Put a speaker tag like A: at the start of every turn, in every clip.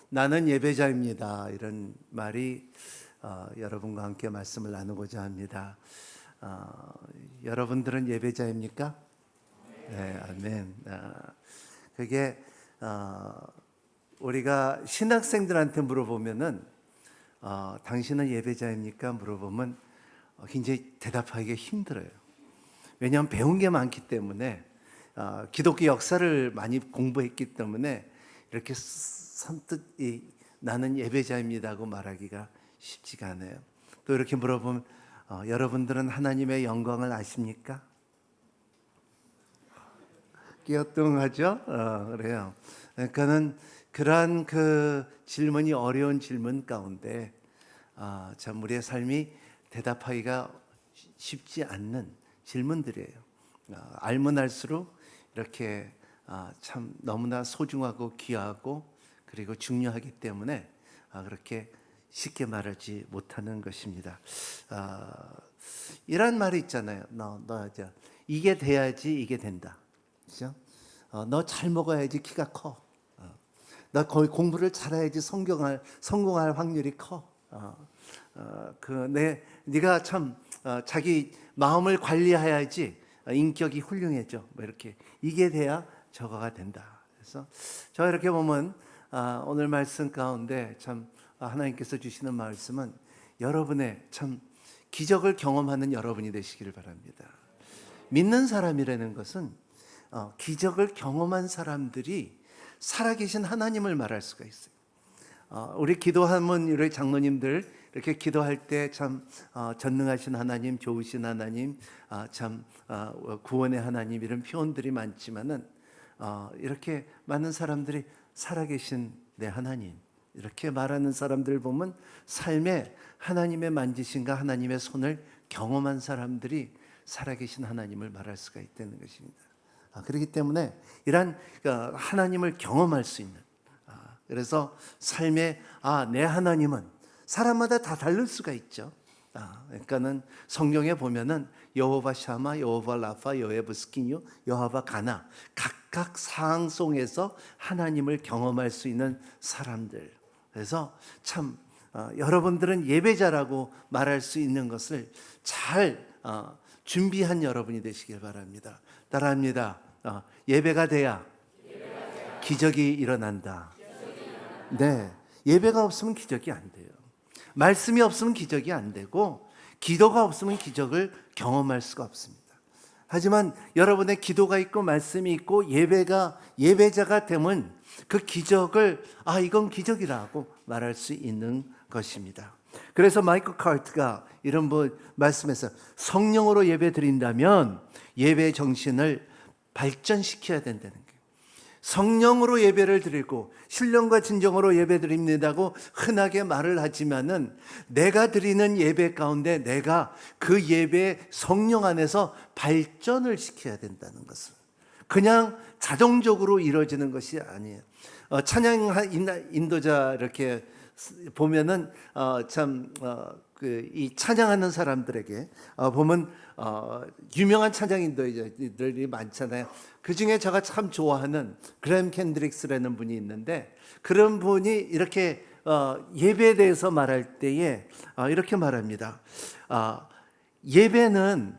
A: 나는 예배자입니다. 이런 말이 여러분과 함께 말씀을 나누고자 합니다. 여러분들은 예배자입니까? 네, 아멘. 그게 우리가 신학생들한테 물어보면은 당신은 예배자입니까? 물어보면 굉장히 대답하기가 힘들어요. 왜냐하면 배운 게 많기 때문에 기독교 역사를 많이 공부했기 때문에 이렇게 선뜻 나는 예배자입니다고 말하기가 쉽지가 않아요. 또 이렇게 물어보면 여러분들은 하나님의 영광을 아십니까? 끼어뚱하죠? 그래요. 그러니까는 그러한 그 질문이 어려운 질문 가운데 참 우리의 삶이 대답하기가 쉽지 않는 질문들이에요. 알면 알수록 이렇게 참 너무나 소중하고 귀하고 그리고 중요하기 때문에 그렇게 쉽게 말하지 못하는 것입니다. 이런 말이 있잖아요. 너 이게 돼야지 이게 된다. 그죠? 너 잘 먹어야지 키가 커. 너 거의 공부를 잘해야지 성공할 확률이 커. 네가 참 자기 마음을 관리해야지 인격이 훌륭해져. 뭐 이렇게 이게 돼야 저거가 된다. 그래서 저 이렇게 보면 오늘 말씀 가운데 참 하나님께서 주시는 말씀은 여러분의 참 기적을 경험하는 여러분이 되시기를 바랍니다. 믿는 사람이라는 것은 기적을 경험한 사람들이 살아계신 하나님을 말할 수가 있어요. 우리 기도하면 우리 장로님들 이렇게 기도할 때 참 전능하신 하나님, 좋으신 하나님, 참 구원의 하나님 이런 표현들이 많지만은 이렇게 많은 사람들이 살아계신 내 하나님 이렇게 말하는 사람들 보면 삶에 하나님의 만지심과 하나님의 손을 경험한 사람들이 살아계신 하나님을 말할 수가 있다는 것입니다. 그렇기 때문에 이런 하나님을 경험할 수 있는 그래서 삶에 내 하나님은 사람마다 다 다를 수가 있죠. 그러니까는 성경에 보면은 여호와 샤마, 여호와 라파, 여호와 스키뉴, 여호와 가나 각각 상황 속에서 하나님을 경험할 수 있는 사람들. 그래서 참 여러분들은 예배자라고 말할 수 있는 것을 잘 준비한 여러분이 되시길 바랍니다. 따라합니다. 예배가 돼야 기적이 일어난다. 네, 예배가 없으면 기적이 안 돼요. 말씀이 없으면 기적이 안 되고 기도가 없으면 기적을 경험할 수가 없습니다. 하지만 여러분의 기도가 있고 말씀이 있고 예배자가 되면 그 기적을 이건 기적이라고 말할 수 있는 것입니다. 그래서 마이클 카트가 이런 말씀에서 성령으로 예배 드린다면 예배 정신을 발전시켜야 된다는 거예요. 성령으로 예배를 드리고 신령과 진정으로 예배 드립니다고 흔하게 말을 하지만은 내가 드리는 예배 가운데 내가 그 예배 성령 안에서 발전을 시켜야 된다는 것을 그냥 자동적으로 이루어지는 것이 아니에요. 찬양 인도자 이렇게 보면은 이 찬양하는 사람들에게 보면 유명한 찬양 인도자들이 많잖아요. 그 중에 제가 참 좋아하는 그램 캔드릭스라는 분이 있는데 그런 분이 이렇게 예배에 대해서 말할 때에 이렇게 말합니다. 예배는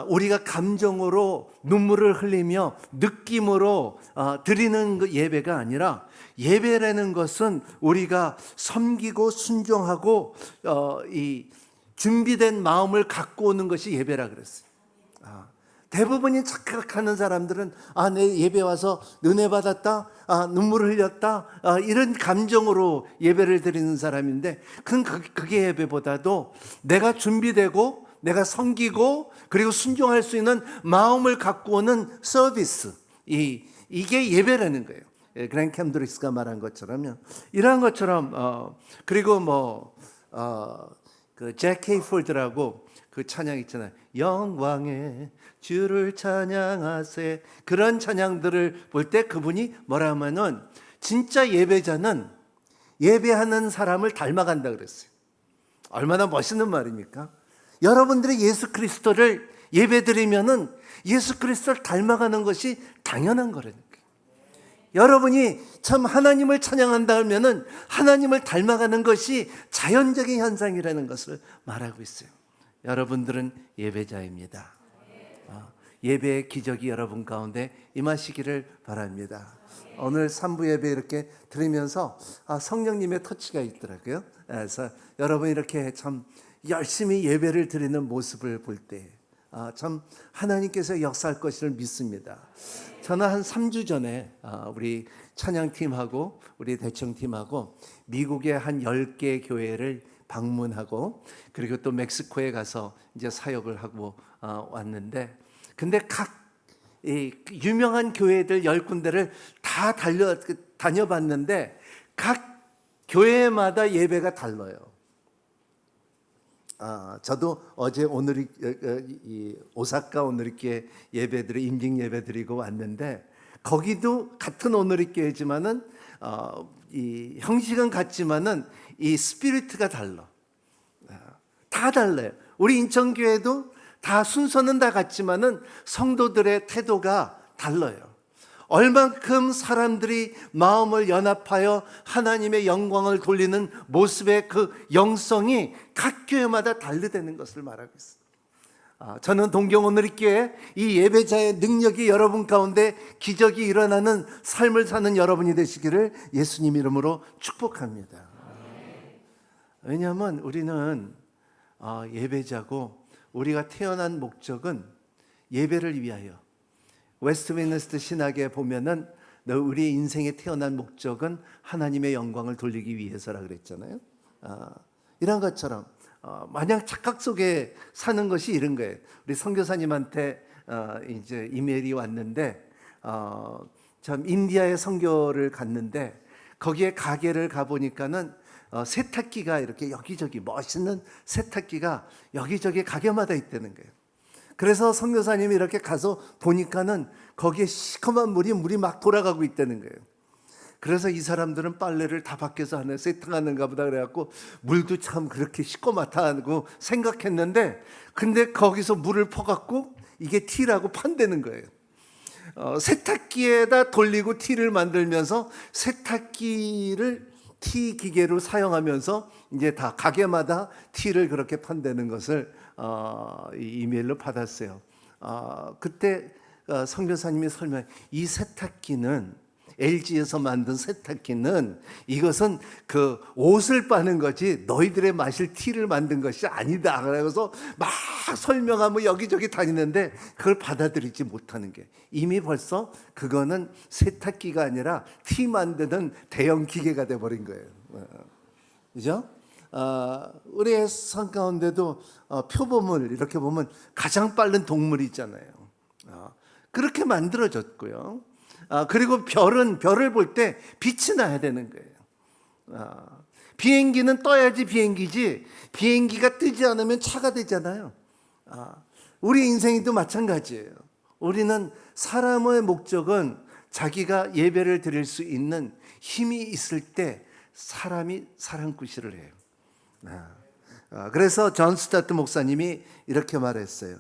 A: 우리가 감정으로 눈물을 흘리며 느낌으로 드리는 그 예배가 아니라 예배라는 것은 우리가 섬기고 순종하고 이 준비된 마음을 갖고 오는 것이 예배라 그랬어요. 대부분이 착각하는 사람들은 내 예배 와서 은혜 받았다, 눈물을 흘렸다 이런 감정으로 예배를 드리는 사람인데 그게 예배보다도 내가 준비되고 내가 섬기고 그리고 순종할 수 있는 마음을 갖고 오는 서비스 이게 예배라는 거예요. 그랜 캔드릭스가 말한 것처럼요. 이러한 것처럼 그리고 그 잭 케이폴드라고 그 찬양 있잖아요. 영광의 주를 찬양하세. 그런 찬양들을 볼 때 그분이 뭐라 하면은 진짜 예배자는 예배하는 사람을 닮아간다 그랬어요. 얼마나 멋있는 말입니까? 여러분들이 예수 그리스도를 예배드리면은 예수 그리스도를 닮아가는 것이 당연한 거라니까요. 여러분이 참 하나님을 찬양한다 하면은 하나님을 닮아가는 것이 자연적인 현상이라는 것을 말하고 있어요. 여러분들은 예배자입니다. 예배의 기적이 여러분 가운데 임하시기를 바랍니다. 오늘 3부 예배 이렇게 들으면서 성령님의 터치가 있더라고요. 그래서 여러분 이렇게 참 열심히 예배를 드리는 모습을 볼 때 참 하나님께서 역사할 것을 믿습니다. 저는 한 3주 전에 우리 찬양팀하고 우리 대청팀하고 미국의 한 10개 교회를 방문하고 그리고 또 멕시코에 가서 이제 사역을 하고 왔는데, 근데 각 유명한 교회들 10군데를 다 다녀봤는데 각 교회마다 예배가 달라요. 저도 어제 오사카 오누리교회 예배드리 임직 예배 드리고 왔는데 거기도 같은 오누리교회지만은 이 형식은 같지만은 이 스피리트가 달라. 다 달라요. 우리 인천교회도 다 순서는 다 같지만은 성도들의 태도가 달라요. 얼만큼 사람들이 마음을 연합하여 하나님의 영광을 돌리는 모습의 그 영성이 각 교회마다 다르다는 것을 말하고 있습니다. 저는 동경오누리교회 이 예배자의 능력이 여러분 가운데 기적이 일어나는 삶을 사는 여러분이 되시기를 예수님 이름으로 축복합니다. 왜냐하면 우리는 예배자고 우리가 태어난 목적은 예배를 위하여. 웨스트미니스터 신학에 보면은 우리의 인생에 태어난 목적은 하나님의 영광을 돌리기 위해서라 그랬잖아요. 이런 것처럼 마냥 착각 속에 사는 것이 이런 거예요. 우리 선교사님한테 이제 이메일이 왔는데 참 인디아에 선교를 갔는데 거기에 가게를 가 보니까는 세탁기가 이렇게 여기저기 멋있는 세탁기가 여기저기 가게마다 있다는 거예요. 그래서 선교사님이 이렇게 가서 보니까는 거기에 시커먼 물이 막 돌아가고 있다는 거예요. 그래서 이 사람들은 빨래를 다 밖에서 하네 세팅하는가 보다 그래갖고 물도 참 그렇게 시꺼멓다 하고 생각했는데, 근데 거기서 물을 퍼갖고 이게 티라고 판다는 거예요. 세탁기에다 돌리고 티를 만들면서 세탁기를 티 기계로 사용하면서 이제 다 가게마다 티를 그렇게 판다는 것을 이메일로 받았어요. 그때 선교사님이 설명, 이 세탁기는 LG에서 만든 세탁기는 이것은 그 옷을 빠는 거지 너희들의 마실 티를 만든 것이 아니다. 그래서 막 설명하면 여기저기 다니는데 그걸 받아들이지 못하는 게 이미 벌써 그거는 세탁기가 아니라 티 만드는 대형 기계가 돼버린 거예요. 그죠? 우리의 삶 가운데도 표범을 이렇게 보면 가장 빠른 동물이 있잖아요. 그렇게 만들어졌고요. 그리고 별을 볼 때 빛이 나야 되는 거예요. 비행기는 떠야지 비행기지 비행기가 뜨지 않으면 차가 되잖아요. 우리 인생도 마찬가지예요. 우리는 사람의 목적은 자기가 예배를 드릴 수 있는 힘이 있을 때 사람이 사랑구실을 해요. 그래서 존 스타트 목사님이 이렇게 말했어요.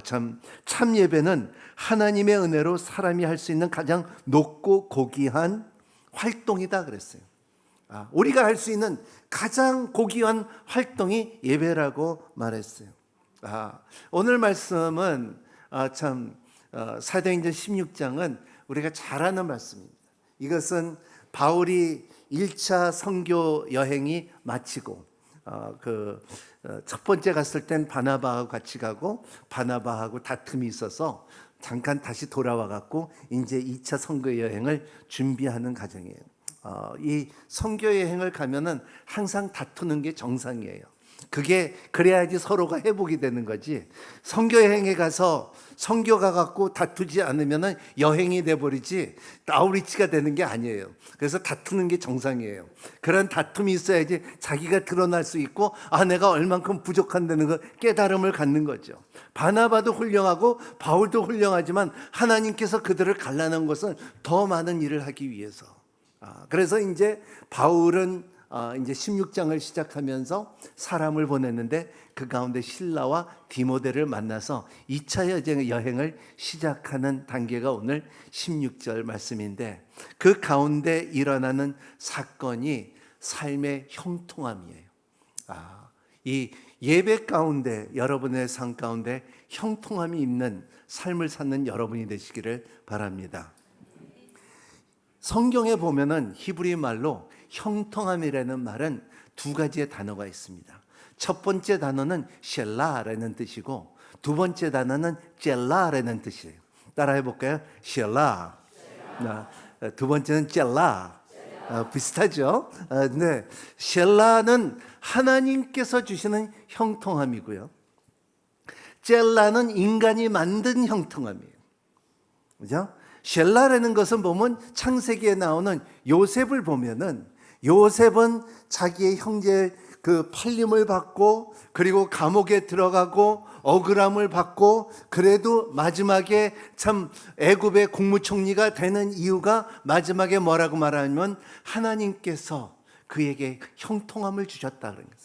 A: 참 예배는 하나님의 은혜로 사람이 할 수 있는 가장 높고 고귀한 활동이다 그랬어요. 우리가 할 수 있는 가장 고귀한 활동이 예배라고 말했어요. 오늘 말씀은 사도행전 16장은 우리가 잘 아는 말씀입니다. 이것은 바울이 1차 선교 여행이 마치고 첫 번째 갔을 땐 바나바하고 같이 가고 바나바하고 다툼이 있어서 잠깐 다시 돌아와 갖고 이제 2차 선교 여행을 준비하는 과정이에요. 이 선교 여행을 가면은 항상 다투는 게 정상이에요. 그래야지 서로가 회복이 되는 거지. 선교 여행에 가서 선교가 갖고 다투지 않으면은 여행이 돼 버리지 아우리치가 되는 게 아니에요. 그래서 다투는 게 정상이에요. 그런 다툼이 있어야지 자기가 드러날 수 있고 내가 얼만큼 부족한다는 걸 깨달음을 갖는 거죠. 바나바도 훌륭하고 바울도 훌륭하지만 하나님께서 그들을 갈라놓은 것은 더 많은 일을 하기 위해서. 그래서 이제 바울은 이제 16장을 시작하면서 사람을 보냈는데 그 가운데 신라와 디모데를 만나서 2차 여행을 시작하는 단계가 오늘 16절 말씀인데, 그 가운데 일어나는 사건이 삶의 형통함이에요. 이 예배 가운데, 여러분의 삶 가운데 형통함이 있는 삶을 사는 여러분이 되시기를 바랍니다. 성경에 보면은 히브리 말로 형통함이라는 말은 두 가지의 단어가 있습니다. 첫 번째 단어는 셸라라는 뜻이고, 두 번째 단어는 젤라라는 뜻이에요. 따라해 볼까요? 셸라. 두 번째는 젤라. 비슷하죠? 네. 셸라는 하나님께서 주시는 형통함이고요, 젤라는 인간이 만든 형통함이에요. 그죠? 셸라라는 것은 보면 창세기에 나오는 요셉을 보면은, 요셉은 자기의 형제의 그 팔림을 받고, 그리고 감옥에 들어가고 억울함을 받고, 그래도 마지막에 참 애굽의 국무총리가 되는 이유가 마지막에 뭐라고 말하면 하나님께서 그에게 형통함을 주셨다 그런 거예요.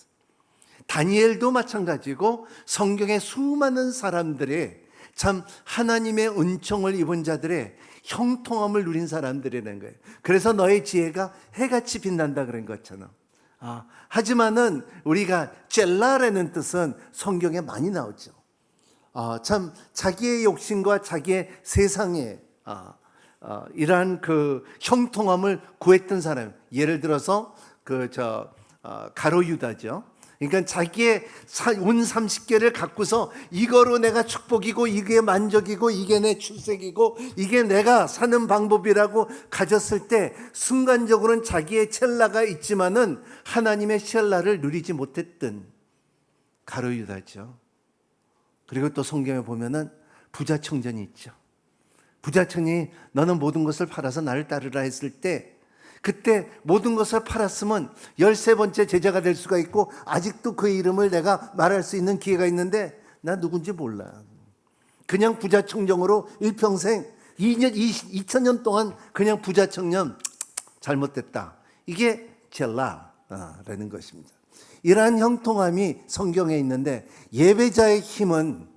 A: 다니엘도 마찬가지고 성경의 수많은 사람들의 참 하나님의 은총을 입은 자들의 형통함을 누린 사람들이라는 거예요. 그래서 너의 지혜가 해같이 빛난다 그런 것처럼. 하지만은 우리가 젤라라는 뜻은 성경에 많이 나오죠. 참 자기의 욕심과 자기의 세상에 이러한 그 형통함을 구했던 사람, 예를 들어서 가롯 유다죠. 그러니까 자기의 온 30개를 갖고서 이거로 내가 축복이고, 이게 만족이고, 이게 내 출세이고, 이게 내가 사는 방법이라고 가졌을 때 순간적으로는 자기의 첼라가 있지만은 하나님의 첼라를 누리지 못했던 가롯 유다죠. 그리고 또 성경에 보면은 부자 청년이 있죠. 부자 청년이 너는 모든 것을 팔아서 나를 따르라 했을 때, 그때 모든 것을 팔았으면 13번째 제자가 될 수가 있고, 아직도 그 이름을 내가 말할 수 있는 기회가 있는데 나 누군지 몰라. 그냥 부자 청년으로 일평생 2000년 동안 그냥 부자 청년, 잘못됐다. 이게 젤라라는 것입니다. 이러한 형통함이 성경에 있는데, 예배자의 힘은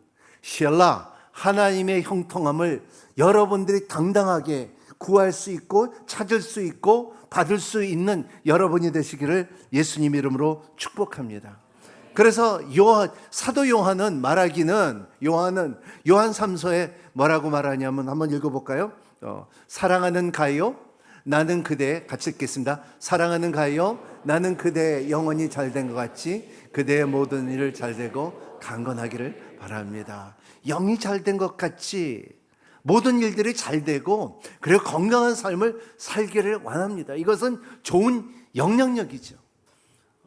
A: 셸라, 하나님의 형통함을 여러분들이 당당하게 구할 수 있고 찾을 수 있고 받을 수 있는 여러분이 되시기를 예수님 이름으로 축복합니다. 그래서 사도 요한은 말하기는, 요한 3서에 뭐라고 말하냐면 한번 읽어볼까요? 사랑하는 가요, 나는 그대, 같이 읽겠습니다. 사랑하는 가요, 나는 그대 영혼이 잘된 것 같이 그대의 모든 일을 잘되고 강건하기를 바랍니다. 영이 잘된 것 같이 모든 일들이 잘 되고, 그리고 건강한 삶을 살기를 원합니다. 이것은 좋은 영향력이죠.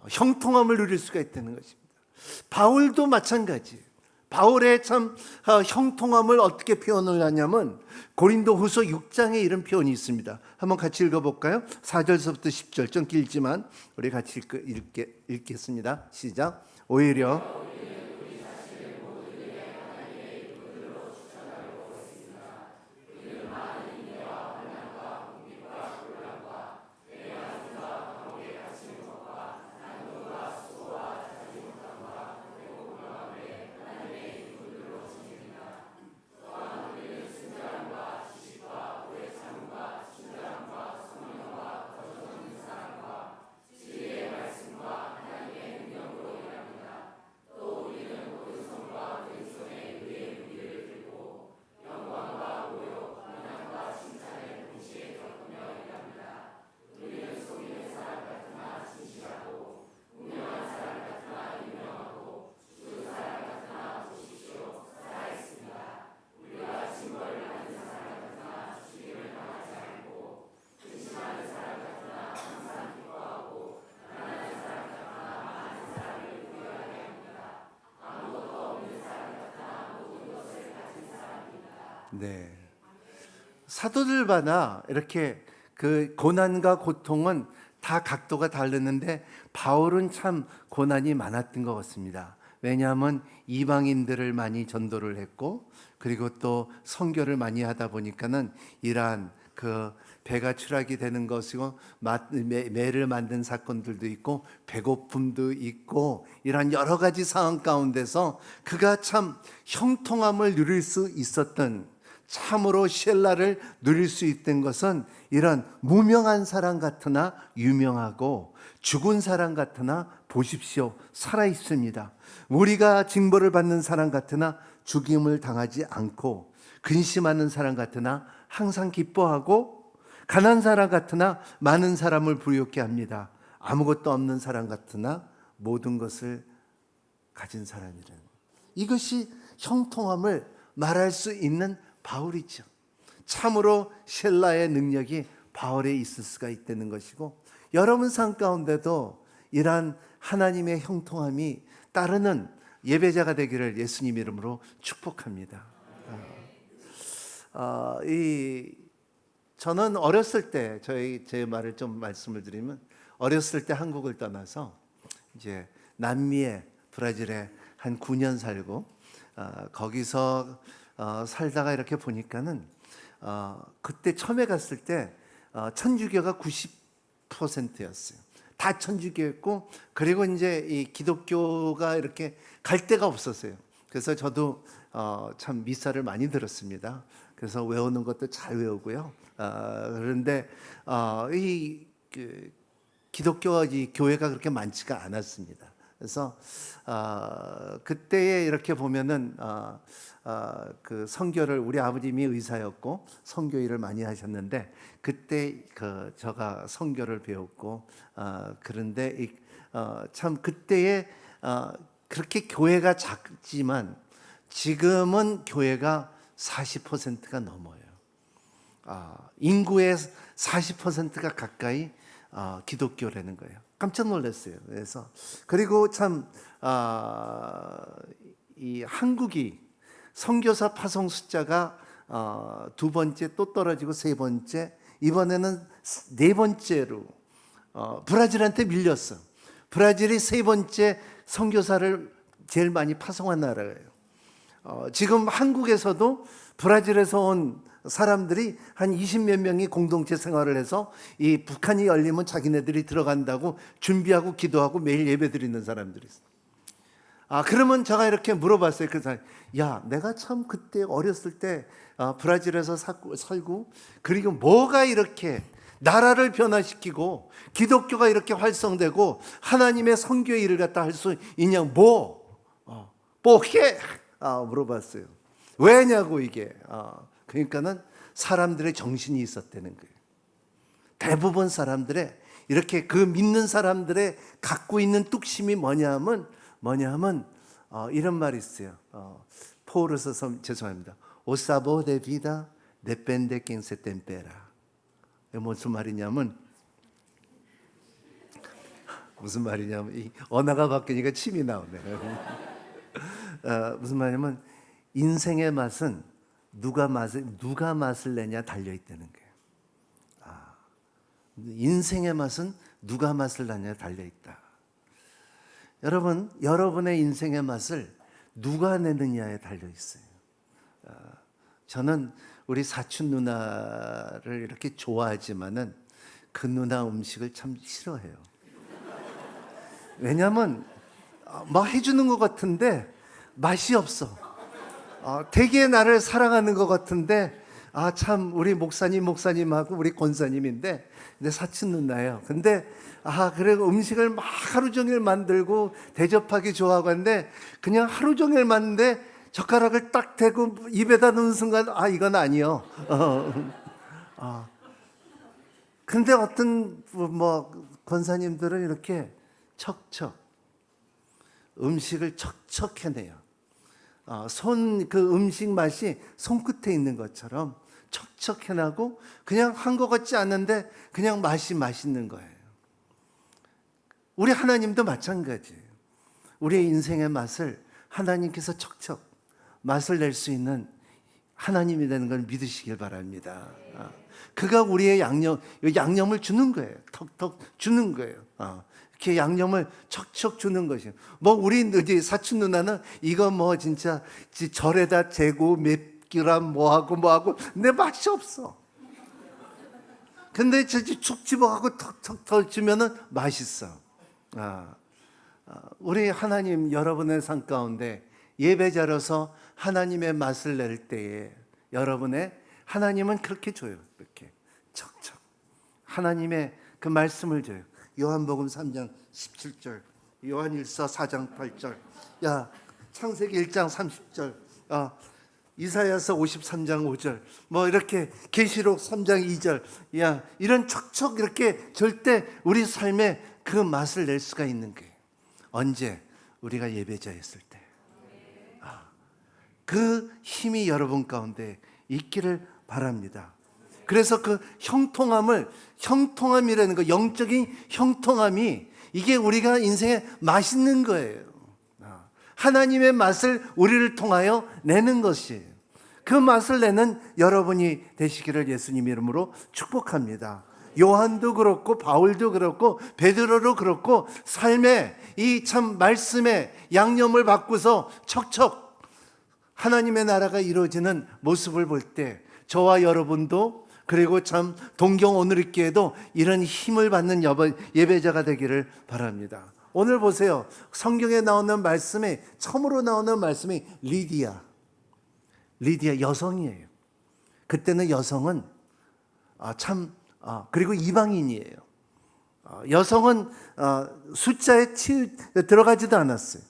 A: 형통함을 누릴 수가 있다는 것입니다. 바울도 마찬가지예요. 바울의 참 형통함을 어떻게 표현을 하냐면 고린도후서 6장에 이런 표현이 있습니다. 한번 같이 읽어볼까요? 4절서부터 10절, 좀 길지만 우리 같이 읽겠습니다. 시작. 오히려 네. 사도들마다 이렇게 그 고난과 고통은 다 각도가 다르는데 바울은 참 고난이 많았던 것 같습니다. 왜냐하면 이방인들을 많이 전도를 했고, 그리고 또 선교를 많이 하다 보니까는 이러한 그 배가 추락이 되는 것이고 매를 만든 사건들도 있고 배고픔도 있고 이런 여러 가지 상황 가운데서 그가 참 형통함을 누릴 수 있었던, 참으로 셸라를 누릴 수 있던 것은 이런 무명한 사람 같으나 유명하고 죽은 사람 같으나 보십시오 살아 있습니다. 우리가 징벌을 받는 사람 같으나 죽임을 당하지 않고, 근심하는 사람 같으나 항상 기뻐하고, 가난한 사람 같으나 많은 사람을 부유롭게 합니다. 아무것도 없는 사람 같으나 모든 것을 가진 사람이라. 이것이 형통함을 말할 수 있는 바울이죠. 참으로 셸라의 능력이 바울에 있을 수가 있다는 것이고, 여러분 삶 가운데도 이러한 하나님의 형통함이 따르는 예배자가 되기를 예수님 이름으로 축복합니다. 저는 어렸을 때, 제 말을 좀 말씀을 드리면, 어렸을 때 한국을 떠나서 이제 남미에, 브라질에 한 9년 살고, 거기서 살다가 이렇게 보니까는 그때 처음에 갔을 때 천주교가 90%였어요. 다 천주교였고, 그리고 이제 이 기독교가 이렇게 갈 데가 없었어요. 그래서 저도 참 미사를 많이 들었습니다. 그래서 외우는 것도 잘 외우고요. 그런데 기독교 교회가 그렇게 많지가 않았습니다. 그래서 그때에 이렇게 보면은 그 선교를, 우리 아버님이 의사였고 선교 일을 많이 하셨는데, 그때 제가 선교를 배웠고, 그런데 참 그때에 그렇게 교회가 작지만 지금은 교회가 40%가 넘어요. 인구의 40%가 가까이 기독교라는 거예요. 깜짝 놀랐어요. 그래서 그리고 참 이 한국이 선교사 파송 숫자가 두 번째 또 떨어지고 세 번째, 이번에는 네 번째로 브라질한테 밀렸어. 브라질이 세 번째 선교사를 제일 많이 파송한 나라예요. 지금 한국에서도 브라질에서 온 사람들이 한 20몇 명이 공동체 생활을 해서 이 북한이 열리면 자기네들이 들어간다고 준비하고 기도하고 매일 예배 드리는 사람들이 있어요. 그러면 제가 이렇게 물어봤어요. 그 사람, 야, 내가 참 그때 어렸을 때 브라질에서 살고, 그리고 뭐가 이렇게 나라를 변화시키고 기독교가 이렇게 활성되고 하나님의 선교 일을 갖다 할 수 있냐, 뭐게 물어봤어요. 왜냐고 이게. 그러니까는 사람들의 정신이 있었다는 거예요. 대부분 사람들의 이렇게 그 믿는 사람들의 갖고 있는 뚝심이 뭐냐면 이런 말이 있어요. 포로 써서 죄송합니다. 오사보 데 비다 데펜데 깽세 템페라. 무슨 말이냐면 이 언어가 바뀌니까 침이 나오네. 무슨 말이냐면 인생의 맛은 누가 맛을 내냐 달려 있다는 거예요. 인생의 맛은 누가 맛을 내냐 달려 있다. 여러분, 여러분의 인생의 맛을 누가 내느냐에 달려 있어요. 저는 우리 사촌 누나를 이렇게 좋아하지만은 그 누나 음식을 참 싫어해요. 왜냐하면 막 해주는 것 같은데 맛이 없어. 되게 나를 사랑하는 것 같은데, 참 우리 목사님하고 우리 권사님인데, 근데 사촌 누나예요. 근데 그리고 음식을 막 하루 종일 만들고 대접하기 좋아하고 하는데, 그냥 하루 종일 만드는데 젓가락을 딱 대고 입에다 넣는 순간 이건 아니요. 근데 어떤 권사님들은 이렇게 척척 음식을 척척 해내요. 그 음식 맛이 손끝에 있는 것처럼 척척 해나고 그냥 한 것 같지 않은데 그냥 맛이 맛있는 거예요. 우리 하나님도 마찬가지예요. 우리의 인생의 맛을 하나님께서 척척 맛을 낼 수 있는 하나님이 되는 걸 믿으시길 바랍니다. 그가 우리의 양념을 주는 거예요. 턱턱 주는 거예요. 이렇게 양념을 척척 주는 것이에요. 우리 사촌 누나는 이거 진짜 절에다 재고 몇 그램 뭐하고 근데 맛이 없어. 근데 툭 집어가고 턱턱 덜주면은 맛있어. 우리 하나님 여러분의 삶 가운데 예배자로서 하나님의 맛을 낼 때에 여러분의 하나님은 그렇게 줘요. 이렇게 척척 하나님의 그 말씀을 줘요. 요한복음 3장 17절, 요한일서 4장 8절, 창세기 1장 30절, 이사야서 53장 5절, 뭐 이렇게 계시록 3장 2절, 이런 척척 이렇게 절대 우리 삶에 그 맛을 낼 수가 있는 게 언제? 우리가 예배자였을 때. 그 힘이 여러분 가운데 있기를 바랍니다. 그래서 그 형통함이라는 거, 영적인 형통함이 이게 우리가 인생에 맛있는 거예요. 하나님의 맛을 우리를 통하여 내는 것이, 그 맛을 내는 여러분이 되시기를 예수님 이름으로 축복합니다. 요한도 그렇고 바울도 그렇고 베드로도 그렇고 삶의 이 참 말씀의 양념을 바꾸서 척척 하나님의 나라가 이루어지는 모습을 볼 때 저와 여러분도, 그리고 참 동경 오늘있기에도 이런 힘을 받는 예배자가 되기를 바랍니다. 오늘 보세요. 성경에 나오는 말씀이, 처음으로 나오는 말씀이 리디아 여성이에요. 그때는 여성은 그리고 이방인이에요. 여성은 숫자에 들어가지도 않았어요.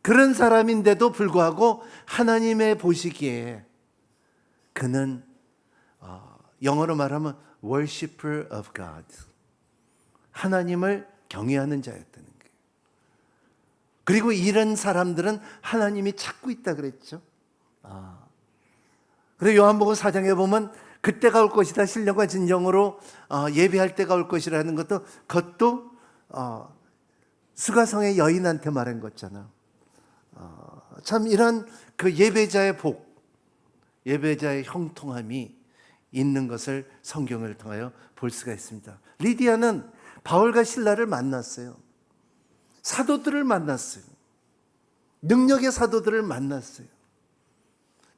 A: 그런 사람인데도 불구하고 하나님의 보시기에 그는 영어로 말하면 worshiper of God, 하나님을 경외하는 자였다는 거예요. 그리고 이런 사람들은 하나님이 찾고 있다 그랬죠. 그리고 요한복음 4장에 보면 그때가 올 것이다, 신령과 진정으로 예배할 때가 올 것이라는 그것도 수가성의 여인한테 말한 거잖아. 참 이런 그 예배자의 복, 예배자의 형통함이 있는 것을 성경을 통하여 볼 수가 있습니다. 리디아는 바울과 실라를 만났어요. 사도들을 만났어요. 능력의 사도들을 만났어요.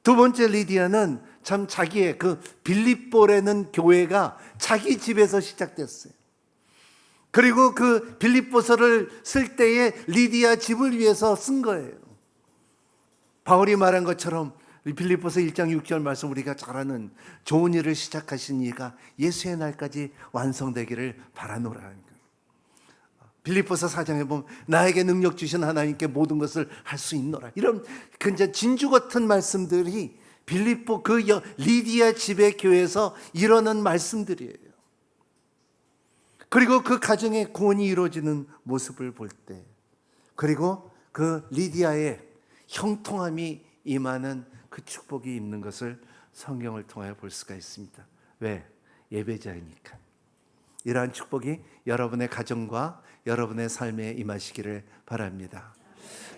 A: 두 번째, 리디아는 참 자기의 그 빌립보라는 교회가 자기 집에서 시작됐어요. 그리고 그 빌립보서를 쓸 때에 리디아 집을 위해서 쓴 거예요. 바울이 말한 것처럼 빌립보서 1장 6절 말씀 우리가 잘 아는, 좋은 일을 시작하신 이가 예수의 날까지 완성되기를 바라노라. 빌립보서 4장에 보면 나에게 능력 주신 하나님께 모든 것을 할 수 있노라, 이런 굉장히 진주 같은 말씀들이 빌립보 그 리디아 집의 교회에서 이러는 말씀들이에요. 그리고 그 가정의 구원이 이루어지는 모습을 볼 때, 그리고 그 리디아의 형통함이 임하는 그 축복이 있는 것을 성경을 통하여 볼 수가 있습니다. 왜? 예배자이니까. 이러한 축복이 여러분의 가정과 여러분의 삶에 임하시기를 바랍니다.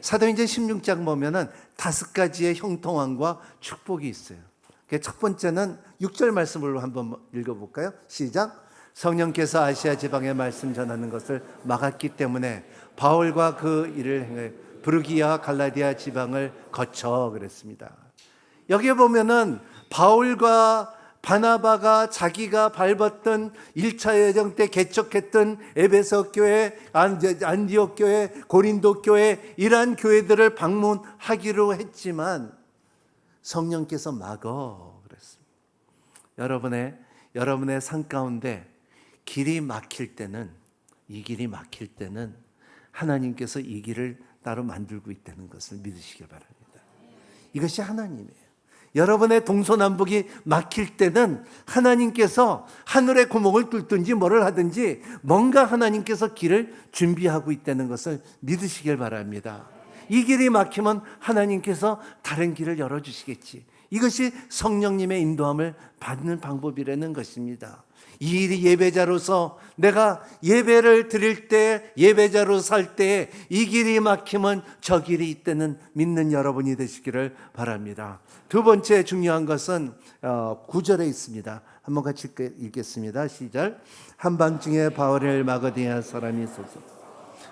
A: 사도행전 16장 보면은 5가지의 형통함과 축복이 있어요. 첫 번째는 6절 말씀을 한번 읽어볼까요? 시작. 성령께서 아시아 지방에 말씀 전하는 것을 막았기 때문에 바울과 그 일을 행해 브르기아 갈라디아 지방을 거쳐 그랬습니다. 여기에 보면은 바울과 바나바가 자기가 밟았던 1차 여정 때 개척했던 에베소 교회, 안디옥 교회, 고린도 교회, 이러한 교회들을 방문하기로 했지만 성령께서 막어 그랬습니다. 여러분의 삶 가운데 길이 막힐 때는, 이 길이 막힐 때는 하나님께서 이 길을 따로 만들고 있다는 것을 믿으시길 바랍니다. 이것이 하나님이에요. 여러분의 동서남북이 막힐 때는 하나님께서 하늘의 구멍을 뚫든지 뭐를 하든지 뭔가 하나님께서 길을 준비하고 있다는 것을 믿으시길 바랍니다. 이 길이 막히면 하나님께서 다른 길을 열어주시겠지. 이것이 성령님의 인도함을 받는 방법이라는 것입니다. 이 일이 예배자로서 내가 예배를 드릴 때, 예배자로 살 때 이 길이 막히면 저 길이 있다는 믿는 여러분이 되시기를 바랍니다. 두 번째 중요한 것은 9절에 있습니다. 한번 같이 읽겠습니다. 시작. 한밤중에 바울을 마게도냐 사람이 있어서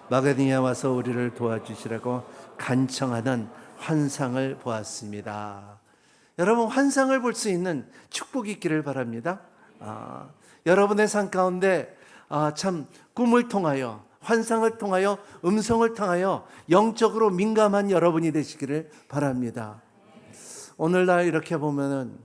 A: 마게도냐 와서 우리를 도와주시라고 간청하는 환상을 보았습니다. 여러분, 환상을 볼 수 있는 축복이 있기를 바랍니다. 여러분의 삶 가운데 참 꿈을 통하여, 환상을 통하여, 음성을 통하여 영적으로 민감한 여러분이 되시기를 바랍니다. 오늘날 이렇게 보면은,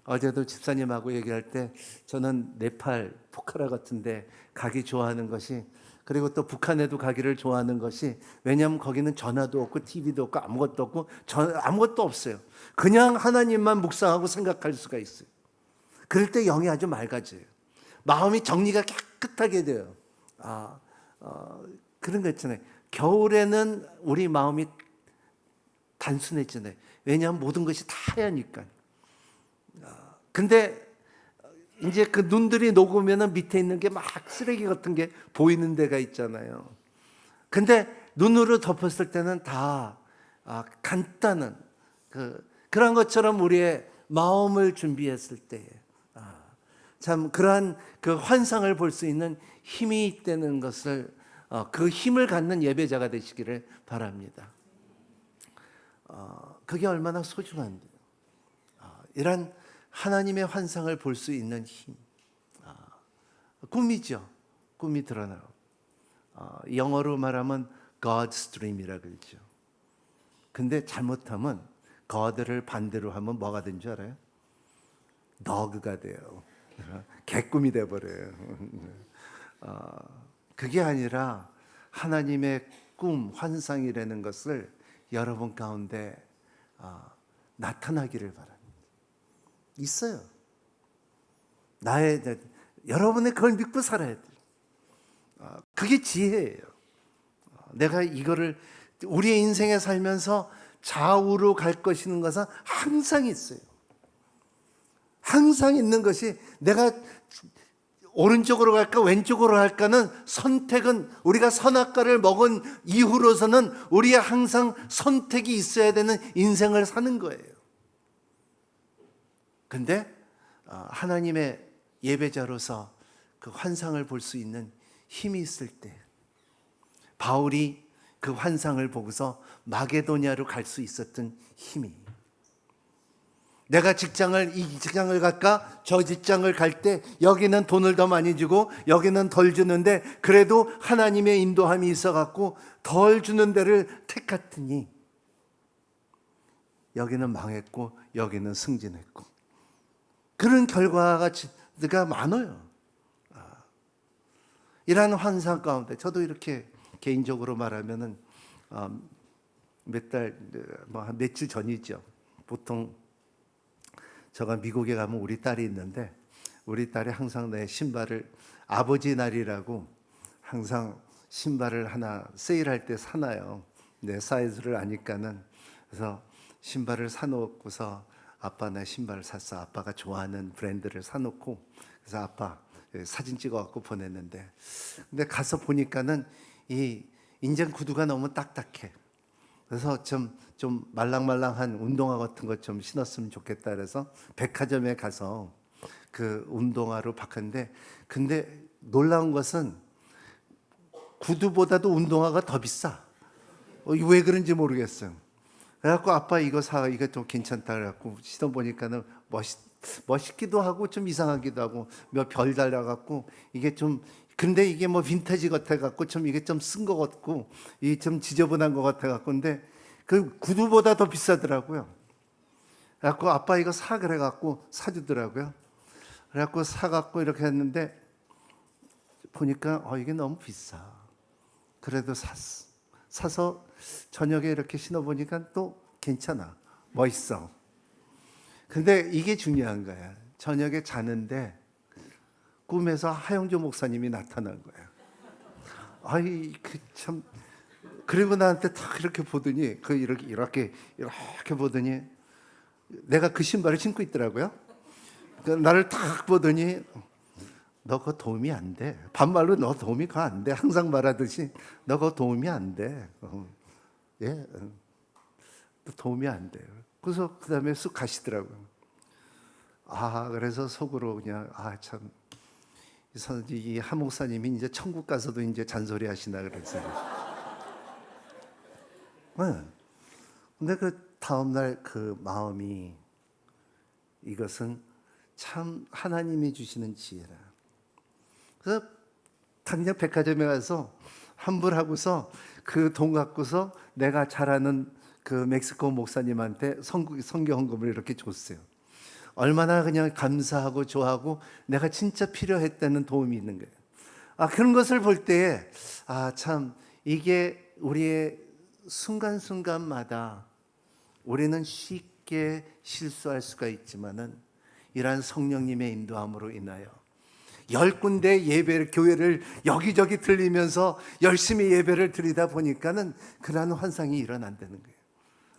A: 어제도 집사님하고 얘기할 때 저는 네팔, 포카라 같은데 가기 좋아하는 것이, 그리고 또 북한에도 가기를 좋아하는 것이, 왜냐하면 거기는 전화도 없고 TV도 없고 아무것도 없고 아무것도 없어요. 그냥 하나님만 묵상하고 생각할 수가 있어요. 그럴 때 영이 아주 맑아져요. 마음이 정리가 깨끗하게 돼요. 그런 거 있잖아요. 겨울에는 우리 마음이 단순해지네. 왜냐하면 모든 것이 다 하얘니까. 근데 이제 그 눈들이 녹으면 밑에 있는 게 막 쓰레기 같은 게 보이는 데가 있잖아요. 근데 눈으로 덮었을 때는 다 간단한 그런 것처럼 우리의 마음을 준비했을 때 참 그러한 그 환상을 볼 수 있는 힘이 있다는 것을, 그 힘을 갖는 예배자가 되시기를 바랍니다. 그게 얼마나 소중한데요. 이런 하나님의 환상을 볼 수 있는 힘, 꿈이죠. 꿈이 드러나고, 영어로 말하면 God's Dream이라 그러죠. 근데 잘못하면 God를 반대로 하면 뭐가 된 줄 알아요? Dog가 돼요. 개꿈이 돼버려요. 그게 아니라 하나님의 꿈, 환상이라는 것을 여러분 가운데 나타나기를 바랍니다. 있어요. 여러분의 그걸 믿고 살아야 돼요. 그게 지혜예요. 내가 이거를 우리의 인생에 살면서 좌우로 갈 것이는 것은 항상 있어요. 항상 있는 것이, 내가 오른쪽으로 갈까 왼쪽으로 갈까는 선택은, 우리가 선악과를 먹은 이후로서는 우리의 항상 선택이 있어야 되는 인생을 사는 거예요. 근데 하나님의 예배자로서 그 환상을 볼 수 있는 힘이 있을 때, 바울이 그 환상을 보고서 마게도냐로 갈 수 있었던 힘이, 내가 이 직장을 갈까 저 직장을 갈 때 여기는 돈을 더 많이 주고 여기는 덜 주는데 그래도 하나님의 인도함이 있어갖고 덜 주는 데를 택했더니 여기는 망했고 여기는 승진했고, 그런 결과가 많아요. 이러한 환상 가운데 저도 이렇게 개인적으로 말하면은 몇 주 전이죠. 보통 제가 미국에 가면 우리 딸이 있는데, 우리 딸이 항상 내 신발을, 아버지 날이라고 항상 신발을 하나 세일할 때 사놔요. 내 사이즈를 아니까는. 그래서 신발을 사놓고서, 아빠 나 신발을 샀어. 아빠가 좋아하는 브랜드를 사놓고, 그래서 아빠 사진 찍어갖고 보냈는데, 근데 가서 보니까는 이 인젠 구두가 너무 딱딱해. 그래서 좀 말랑말랑한 운동화 같은 것 좀 신었으면 좋겠다. 그래서 백화점에 가서 그 운동화로 바꿨는데, 근데 놀라운 것은 구두보다도 운동화가 더 비싸. 왜 그런지 모르겠어요. 그래갖고 아빠 이거 좀 괜찮다. 그래갖고 신어보니까는 멋있기도 하고 좀 이상하기도 하고 몇 별 달려갖고 이게 좀, 근데 이게 뭐 빈티지 같아갖고 좀 이게 좀 쓴 것 같고 이게 좀 지저분한 것 같아갖고, 근데 그 구두보다 더 비싸더라고요. 그래갖고 아빠 이거 그래갖고 사주더라고요. 그래갖고 사갖고 이렇게 했는데 보니까 이게 너무 비싸. 그래도 사서 저녁에 이렇게 신어보니까 또 괜찮아. 멋있어. 근데 이게 중요한 거야. 저녁에 자는데 꿈에서 하영조 목사님이 나타난 거야. 참. 그리고 나한테 딱 이렇게 보더니, 이렇게 보더니 내가 그 신발을 신고 있더라고요. 나를 딱 보더니, 너 그거 도움이 안 돼. 반말로 너 도움이 안 돼. 항상 말하듯이 너 그거 도움이 안 돼. 도움이 안 돼요. 그래서 그 다음에 쑥 가시더라고요. 그래서 속으로 그냥 참, 이 하목사님이 이제 천국 가서도 이제 잔소리 하시나 그랬어요. 근데 그 다음날 그 마음이, 이것은 참 하나님이 주시는 지혜라. 그래서 당장 백화점에 가서 환불하고서 그 돈 갖고서 내가 잘 아는 그 멕시코 목사님한테 성경 헌금을 이렇게 줬어요. 얼마나 그냥 감사하고 좋아하고 내가 진짜 필요했다는 도움이 있는 거예요. 그런 것을 볼 때에 참 이게 우리의 순간순간마다 우리는 쉽게 실수할 수가 있지만은 이러한 성령님의 인도함으로 인하여 10군데 예배를, 교회를 여기저기 들리면서 열심히 예배를 드리다 보니까는 그러한 환상이 일어난다는 거예요.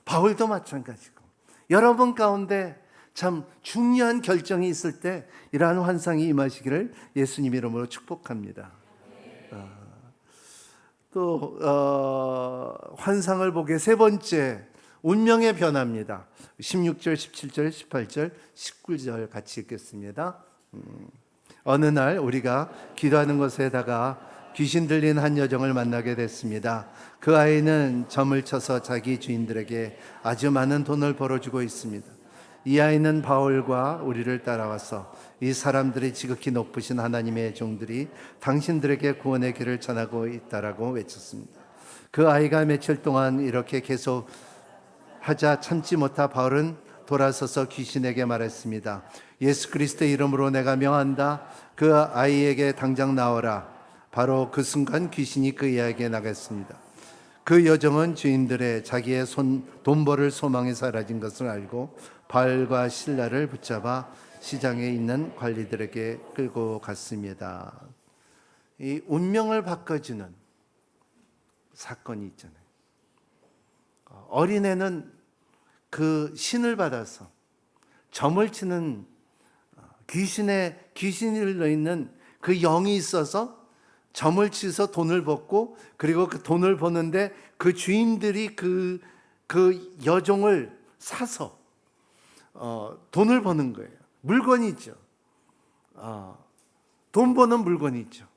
A: 바울도 마찬가지고 여러분 가운데 참 중요한 결정이 있을 때 이러한 환상이 임하시기를 예수님 이름으로 축복합니다. 또 환상을 보게 세 번째, 운명의 변화입니다. 16절, 17절, 18절, 19절 같이 읽겠습니다. 어느 날 우리가 기도하는 곳에다가 귀신 들린 한 여정을 만나게 됐습니다. 그 아이는 점을 쳐서 자기 주인들에게 아주 많은 돈을 벌어주고 있습니다. 이 아이는 바울과 우리를 따라와서 이 사람들이 지극히 높으신 하나님의 종들이 당신들에게 구원의 길을 전하고 있다라고 외쳤습니다. 그 아이가 며칠 동안 이렇게 계속 하자 참지 못하 바울은 돌아서서 귀신에게 말했습니다. 예수 그리스도의 이름으로 내가 명한다. 그 아이에게 당장 나오라. 바로 그 순간 귀신이 그 아이에게 나갔습니다. 그 여정은 주인들의 자기의 돈 벌을 소망이 사라진 것을 알고 바울과 실라를 붙잡아 시장에 있는 관리들에게 끌고 갔습니다. 이 운명을 바꿔주는 사건이 있잖아요. 어린애는 그 신을 받아서 점을 치는 귀신이 있는 그 영이 있어서 점을 치서 돈을 벌고, 그리고 그 돈을 버는데 그 주인들이 그 여종을 사서 돈을 버는 거예요. 물건이죠. 돈 버는 물건이죠.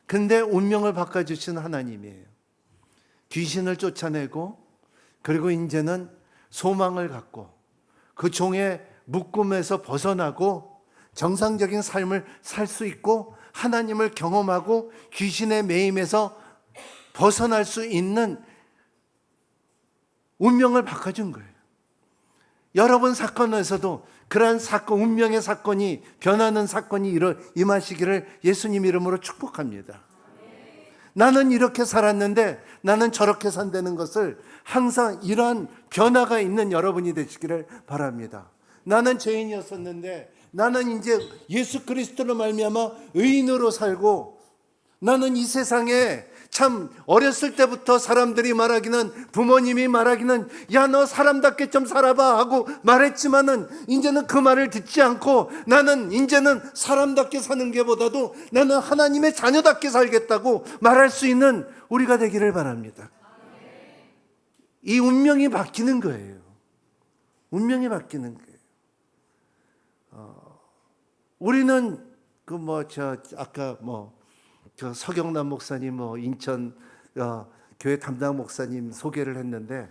A: 근데 운명을 바꿔주신 하나님이에요. 귀신을 쫓아내고, 그리고 이제는 소망을 갖고 그 종의 묶음에서 벗어나고 정상적인 삶을 살 수 있고 하나님을 경험하고 귀신의 매임에서 벗어날 수 있는 운명을 바꿔준 거예요. 여러분 사건에서도 그러한 사건, 운명의 사건이 변하는 사건이 임하시기를 예수님 이름으로 축복합니다. 나는 이렇게 살았는데 나는 저렇게 산다는 것을 항상 이러한 변화가 있는 여러분이 되시기를 바랍니다. 나는 죄인이었었는데 나는 이제 예수 그리스도로 말미암아 의인으로 살고, 나는 이 세상에 참 어렸을 때부터 사람들이 말하기는, 부모님이 말하기는 야 너 사람답게 좀 살아봐 하고 말했지만은 이제는 그 말을 듣지 않고 나는 이제는 사람답게 사는 게 보다도 나는 하나님의 자녀답게 살겠다고 말할 수 있는 우리가 되기를 바랍니다. 이 운명이 바뀌는 거예요. 운명이 바뀌는 거예요. 우리는 아까 서경남 목사님, 인천 교회 담당 목사님 소개를 했는데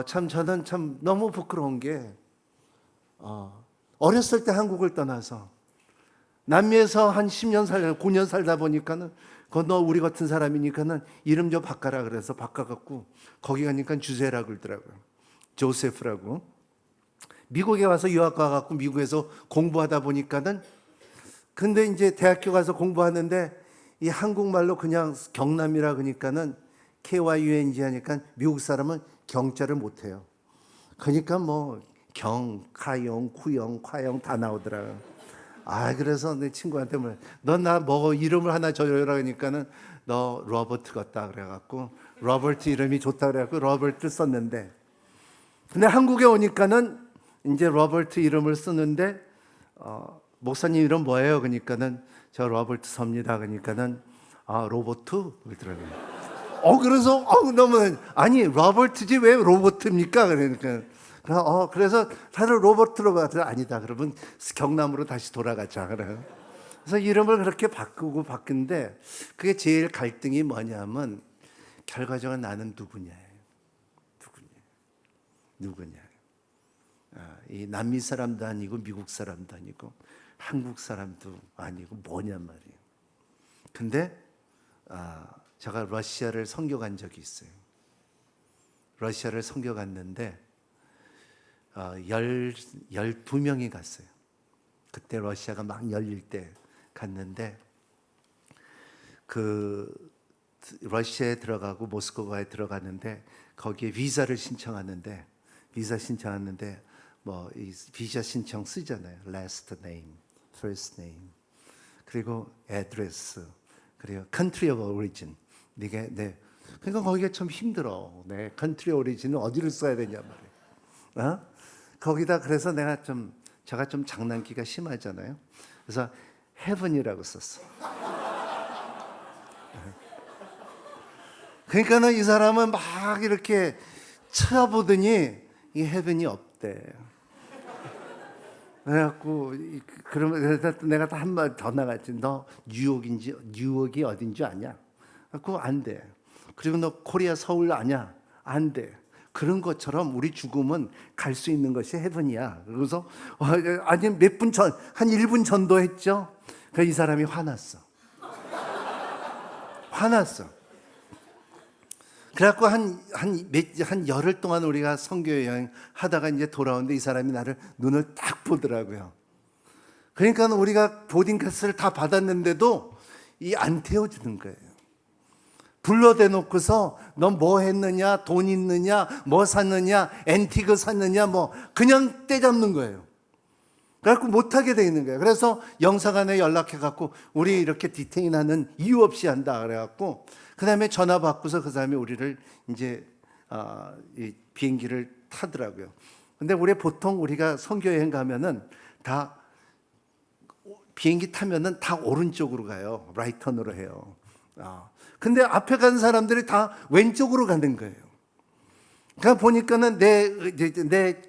A: 참 저는 참 너무 부끄러운 게 어렸을 때 한국을 떠나서 남미에서 한 10년 9년 살다 보니까는 너 우리 같은 사람이니까는 이름 좀 바꿔라 그래서 바꿔갖고 거기 가니까 주세라고 그러더라고요. 조세프라고. 미국에 와서 유학 가갖고 미국에서 공부하다 보니까는, 근데 이제 대학교 가서 공부하는데 이 한국말로 그냥 경남이라 그러니까는 KYUNG 하니까 미국 사람은 경자를 못해요. 그러니까 카용, 쿠용, 과용 다 나오더라고요. 그래서 내 친구한테 너 나 이름을 하나 줘라 그러니까는 너 로버트 같다 그래갖고 로버트 이름이 좋다 그래갖고 로버트 썼는데, 근데 한국에 오니까는 이제 로버트 이름을 쓰는데 목사님 이름 뭐예요? 그러니까는 저 로버트 섭니다. 그러니까는 로버트 그러더라고요. 그래서 너무 아니 로버트지 왜 로버트입니까? 그러니까 그래서 다들 로버트로 봐도 아니다. 그러면 경남으로 다시 돌아가자. 그래서 이름을 그렇게 바꾼데 그게 제일 갈등이 뭐냐면 결과적으로 나는 누구냐. 이 남미 사람도 아니고 미국 사람도 아니고 한국 사람도 아니고 뭐냔 말이에요. 근데 제가 러시아를 선교 간 적이 있어요. 러시아를 선교 갔는데 12명이 갔어요. 그때 러시아가 막 열릴 때 갔는데 그 러시아에 들어가고 모스크바에 들어가는데 거기에 비자를 신청하는데 뭐 이 비자 신청 쓰잖아요. last name, first name, 그리고 address, 그리고 country of origin. 이게 그러니까 거기가 참 힘들어. 내 country origin은 어디를 써야 되냐 말이에요. 거기다 그래서 제가 좀 장난기가 심하잖아요. 그래서 heaven이라고 썼어. 그러니까는 이 사람은 막 이렇게 쳐보더니 이 heaven이 없대. 그래갖고 그러면 내가 한 말 더 나갔지. 너 뉴욕이 어딘지 아냐? 그거 안 돼. 그리고 너 코리아 서울 아냐? 안 돼. 그런 것처럼 우리 죽음은 갈 수 있는 것이 헤븐이야. 그래서 아니 몇 분 전, 한 1분 전도했죠. 그 이 사람이 화났어. 그래갖고 한 열흘 동안 우리가 선교 여행 하다가 이제 돌아오는데 이 사람이 나를 눈을 딱 보더라고요. 그러니까 우리가 보딩패스를 다 받았는데도 안 태워주는 거예요. 불러대놓고서 너 뭐 했느냐, 돈 있느냐, 뭐 샀느냐, 앤티크 샀느냐, 뭐 그냥 떼잡는 거예요. 그래갖고 못하게 돼 있는 거예요. 그래서 영사관에 연락해갖고 우리 이렇게 디테인하는 이유 없이 한다 그래갖고 그 다음에 전화 받고서 그 사람이 우리를 이제 이 비행기를 타더라고요. 근데 보통 우리가 선교여행 가면은 다 비행기 타면은 다 오른쪽으로 가요. 라이턴으로 해요. 근데 앞에 간 사람들이 다 왼쪽으로 가는 거예요. 그러니까 보니까는 내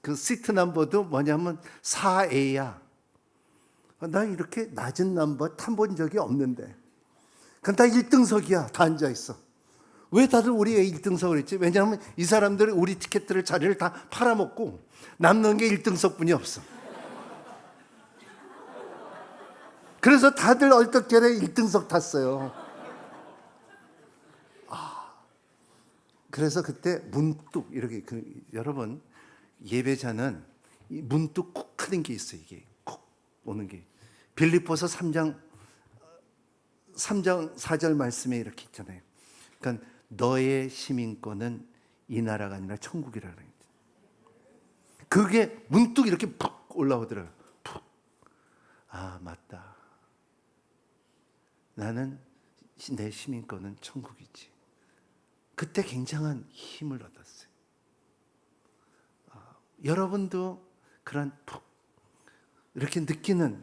A: 그 시트 넘버도 뭐냐면 4A야. 나 이렇게 낮은 넘버 타본 적이 없는데. 그건 다 1등석이야. 다 앉아있어. 왜 다들 우리 1등석을 했지? 왜냐하면 이 사람들이 우리 티켓들을 자리를 다 팔아먹고 남는 게 1등석뿐이 없어. 그래서 다들 얼떨결에 1등석 탔어요. 그래서 그때 문득 이렇게 여러분 예배자는 문득 쿡 하는 게 있어요. 이게 쿡 오는 게 빌립보서 3장 4절 말씀에 이렇게 있잖아요. 그러니까 너의 시민권은 이 나라가 아니라 천국이라는 거예요. 그게 문득 이렇게 푹 올라오더라고요. 푹. 맞다. 나는 내 시민권은 천국이지. 그때 굉장한 힘을 얻었어요. 여러분도 그런 푹 이렇게 느끼는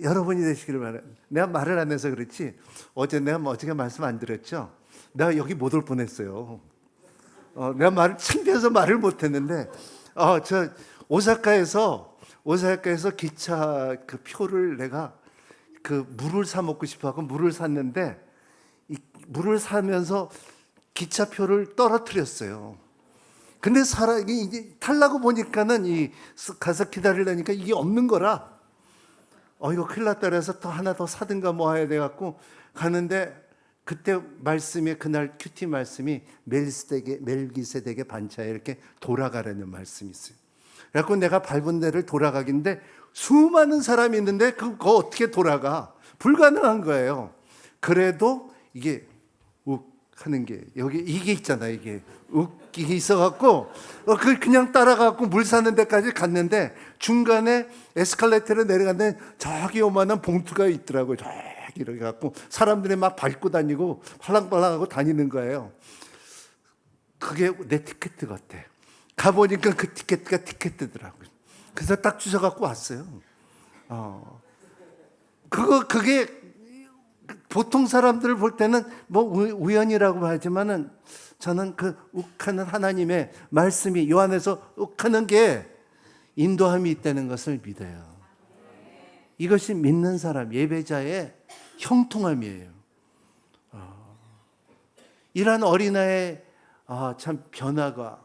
A: 여러분이 되시기를 바랍니다. 내가 말을 안 해서 그렇지 내가 어저께 말씀 안 드렸죠? 내가 여기 못 올 뻔했어요. 내가 말을 창피해서 말을 못했는데 저 오사카에서 기차 그 표를 내가 그 물을 사 먹고 싶어하고 물을 샀는데 물을 사면서 기차표를 떨어뜨렸어요. 근데 사람이 이게 타려고 보니까는 가서 기다리려니까 이게 없는 거라. 이거 큰일 났다 그래서 또 하나 더 사든가 뭐 해야 돼갖고 가는데 그때 말씀이 그날 큐티 말씀이 멜기세덱의 반차에 이렇게 돌아가라는 말씀이 있어요. 그래갖고 내가 밟은 데를 돌아가긴데 수많은 사람이 있는데 그거 어떻게 돌아가? 불가능한 거예요. 그래도 이게 하는 게 여기 이게 있잖아. 이게 웃기게 있어갖고 그냥 따라가고 물 사는 데까지 갔는데 중간에 에스컬레이터를 내려갔는데 저기 요만한 봉투가 있더라고요. 저기 이렇게 갖고 사람들이 막 밟고 다니고 팔랑팔랑하고 다니는 거예요. 그게 내 티켓 같아. 가보니까 그 티켓가 티켓더라고요. 그래서 딱 주워갖고 왔어요. 그게 보통 사람들을 볼 때는 뭐 우연이라고 하지만은 저는 그 욱하는 하나님의 말씀이 요한에서 욱하는 게 인도함이 있다는 것을 믿어요. 이것이 믿는 사람, 예배자의 형통함이에요. 이러한 어린아이의 참 변화가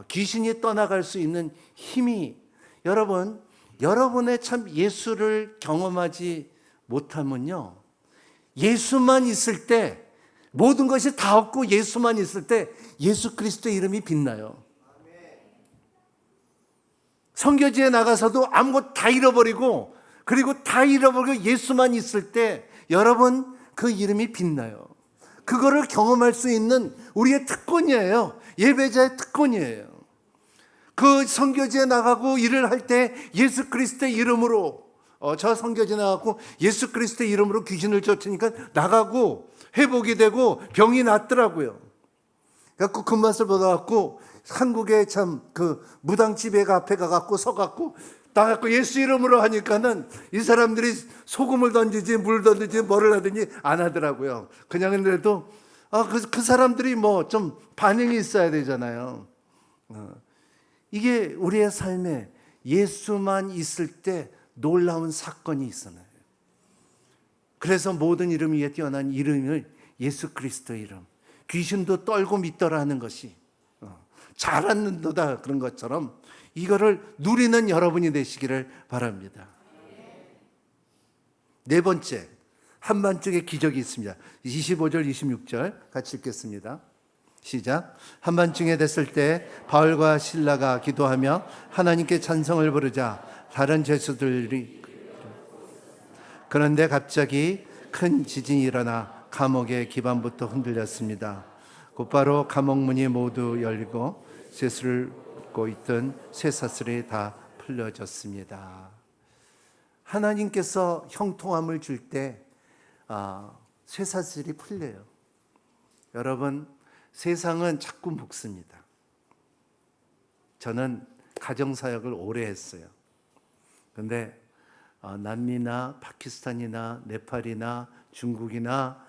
A: 귀신이 떠나갈 수 있는 힘이 여러분의 참 예수를 경험하지 못하면요, 예수만 있을 때, 모든 것이 다 없고 예수만 있을 때 예수 그리스도의 이름이 빛나요. 선교지에 나가서도 아무것도 다 잃어버리고, 그리고 다 잃어버리고 예수만 있을 때 여러분 그 이름이 빛나요. 그거를 경험할 수 있는 우리의 특권이에요. 예배자의 특권이에요. 그 선교지에 나가고 일을 할 때 예수 그리스도의 이름으로, 저 선교지에 나가고 예수 그리스도의 이름으로 귀신을 쫓으니까 나가고 회복이 되고 병이 낫더라고요. 그래서 그 맛을 받아갖고 한국에 참 그 무당집에 앞에 가갖고 서갖고 나갖고 예수 이름으로 하니까는 이 사람들이 소금을 던지지 물 던지지 뭐를 하든지 안 하더라고요. 그냥 그래도 그 사람들이 뭐 좀 반응이 있어야 되잖아요. 이게 우리의 삶에 예수만 있을 때 놀라운 사건이 있어요. 그래서 모든 이름 위에 뛰어난 이름을 예수 그리스도의 이름, 귀신도 떨고 믿더라 하는 것이 잘하는도다 그런 것처럼 이거를 누리는 여러분이 되시기를 바랍니다. 네 번째, 한밤중에 기적이 있습니다. 25절 26절 같이 읽겠습니다. 시작. 한밤중에 됐을 때 바울과 실라가 기도하며 하나님께 찬송을 부르자 다른 죄수들이, 그런데 갑자기 큰 지진이 일어나 감옥의 기반부터 흔들렸습니다. 곧바로 감옥 문이 모두 열리고 죄수를 고 있던 쇠사슬이 다 풀려졌습니다. 하나님께서 형통함을 줄 때 쇠사슬이 풀려요. 여러분, 세상은 자꾸 묶습니다. 저는 가정사역을 오래 했어요. 그런데 남미나 파키스탄이나 네팔이나 중국이나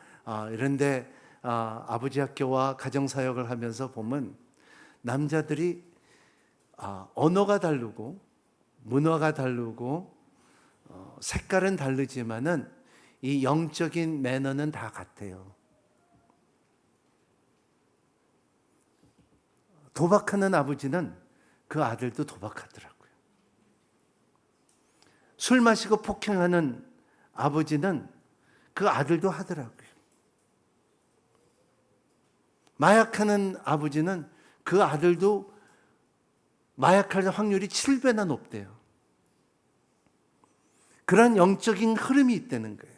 A: 이런데 아버지 학교와 가정사역을 하면서 보면 남자들이 언어가 다르고 문화가 다르고 색깔은 다르지만은 이 영적인 매너는 다 같아요. 도박하는 아버지는 그 아들도 도박하더라고요. 술 마시고 폭행하는 아버지는 그 아들도 하더라고요. 마약하는 아버지는 그 아들도 마약할 확률이 7배나 높대요. 그런 영적인 흐름이 있다는 거예요.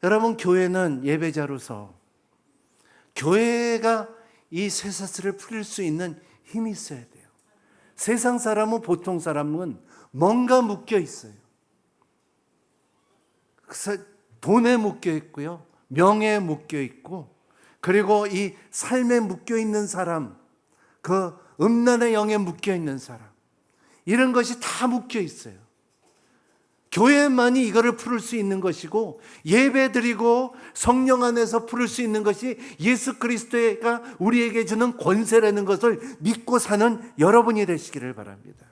A: 여러분, 교회는 예배자로서 교회가 이 쇠사슬을 풀릴 수 있는 힘이 있어야 돼요. 세상 사람은, 보통 사람은 뭔가 묶여 있어요. 그래서 돈에 묶여 있고요, 명예에 묶여 있고, 그리고 이 삶에 묶여 있는 사람, 그 음란의 영에 묶여 있는 사람, 이런 것이 다 묶여 있어요. 교회만이 이거를 풀을 수 있는 것이고, 예배드리고 성령 안에서 풀을 수 있는 것이 예수 그리스도가 우리에게 주는 권세라는 것을 믿고 사는 여러분이 되시기를 바랍니다.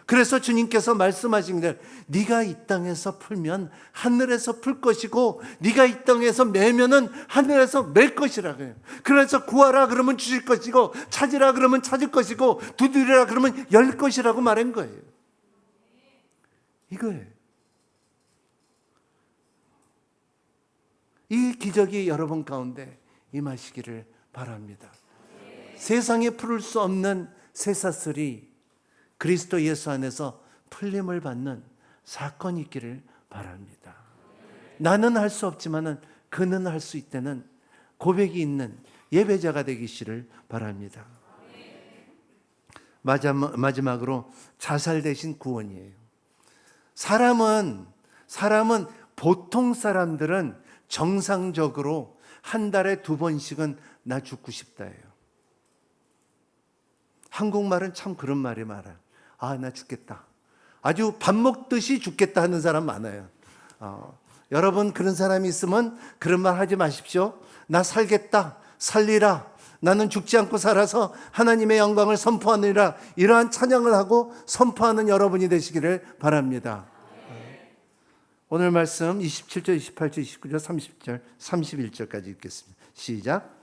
A: 그래서 주님께서 말씀하신 대로 네가 이 땅에서 풀면 하늘에서 풀 것이고, 네가 이 땅에서 매면은 하늘에서 맬 것이라고 해요. 그래서 구하라 그러면 주실 것이고, 찾으라 그러면 찾을 것이고, 두드리라 그러면 열 것이라고 말한 거예요. 이거예요. 이 기적이 여러분 가운데 임하시기를 바랍니다. 세상에 풀을 수 없는 쇠사슬이 그리스도 예수 안에서 풀림을 받는 사건이 있기를 바랍니다. 나는 할 수 없지만은 그는 할 수 있다는 고백이 있는 예배자가 되기를 바랍니다. 마지막으로 자살 대신 구원이에요. 사람은 보통 사람들은 정상적으로 한 달에 2번씩은 나 죽고 싶다예요. 한국말은 참 그런 말이 많아요. 나 죽겠다. 아주 밥 먹듯이 죽겠다 하는 사람 많아요. 여러분, 그런 사람이 있으면 그런 말 하지 마십시오. 나 살겠다, 살리라, 나는 죽지 않고 살아서 하나님의 영광을 선포하느니라, 이러한 찬양을 하고 선포하는 여러분이 되시기를 바랍니다. 오늘 말씀 27절, 28절, 29절, 30절, 31절까지 읽겠습니다. 시작.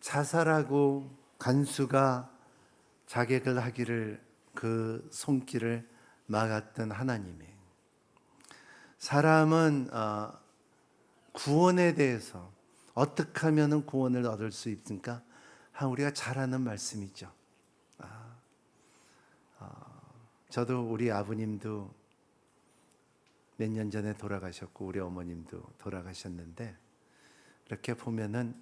A: 자살하고 간수가 자객을 하기를 그 손길을 막았던 하나님이, 사람은 구원에 대해서 어떻게 하면 구원을 얻을 수 있습니까? 우리가 잘 아는 말씀이죠. 저도 우리 아버님도 몇 년 전에 돌아가셨고 우리 어머님도 돌아가셨는데, 이렇게 보면은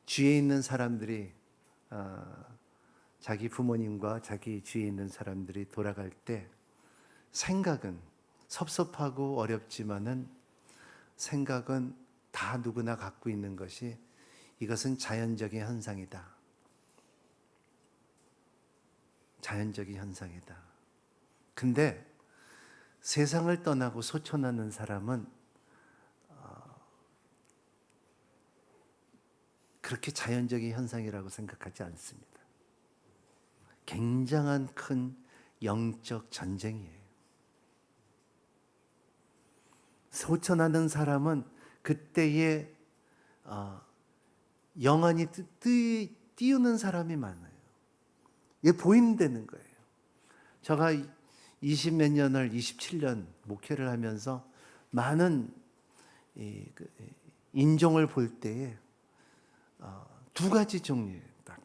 A: 주위에 있는 사람들이 자기 부모님과 자기 주위에 있는 사람들이 돌아갈 때 생각은 섭섭하고 어렵지만은 생각은 다 누구나 갖고 있는 것이, 이것은 자연적인 현상이다. 자연적인 현상이다. 근데 세상을 떠나고 소천하는 사람은 그렇게 자연적인 현상이라고 생각하지 않습니다. 굉장한 큰 영적 전쟁이에요. 소천하는 사람은 그때에 영안이 띄우는 사람이 많아요. 이게 보인다는 거예요. 제가 20몇 년을 27년 목회를 하면서 많은 인종을 볼 때에 두 가지 종류예요. 딱